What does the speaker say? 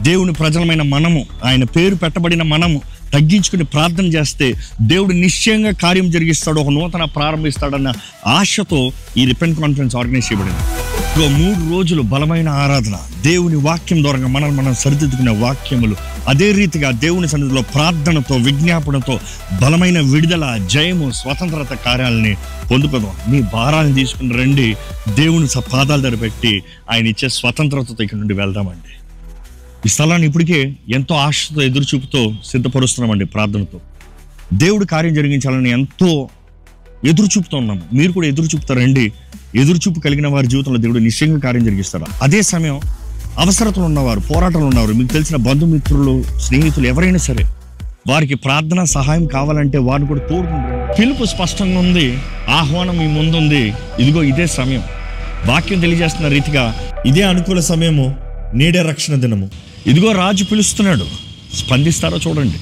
దేవుని ప్రజలమైన మనము, ఆయన పేరు పెట్టబడిన మనము తగ్గించుకుని ప్రార్థన చేస్తే దేవుడు నిశ్చయంగా కార్యం జరిగిస్తాడు, ఒక నూతన ప్రారంభిస్తాడన్న ఆశతో ఈ రిపెంట్ కాన్ఫరెన్స్ ఆర్గనైజ్ చేయబడింది. 3 రోజులు బలమైన ఆరాధన, దేవుని వాక్యం ద్వారా మనం సరిదిద్దుకునే వాక్యములు, అదే రీతిగా దేవుని సన్నిధిలో ప్రార్థనతో, విజ్ఞాపనతో బలమైన విడుదల, జయము, స్వతంత్రత కార్యాలని పొందుకుందాం. మీ భారాన్ని తీసుకుని రండి, దేవుని పాదాల దగ్గర పెట్టి ఆయన ఇచ్చే స్వతంత్రతతో ఇక్కడ నుండి వెళ్దామండి. ఈ స్థలాన్ని ఇప్పటికే ఎంతో ఆశతో, ఎదురు చూపుతో సిద్ధపరుస్తున్నామండి. ప్రార్థనతో దేవుడు కార్యం జరిగించాలని ఎంతో ఎదురు చూపుతూ ఉన్నాము. మీరు కూడా ఎదురు చూపుతారండి. ఎదురు చూపు కలిగిన వారి జీవితంలో దేవుడు నిశ్చయంగా కార్యం జరిగిస్తాడు. అదే సమయం అవసరతలు ఉన్నవారు, పోరాటాలు ఉన్నవారు, మీకు తెలిసిన బంధుమిత్రులు, స్నేహితులు ఎవరైనా సరే, వారికి ప్రార్థన సహాయం కావాలంటే వారిని కూడా తోడుకుంటారు. పిలుపు స్పష్టంగా ఉంది, ఆహ్వానం మీ ముందుంది. ఇదిగో ఇదే సమయం. వాక్యం తెలియజేస్తున్న రీతిగా ఇదే అనుకూల సమయము, నేడే రక్షణ దినము. ఇదిగో రాజు పిలుస్తున్నాడు. స్పందిస్తారో చూడండి.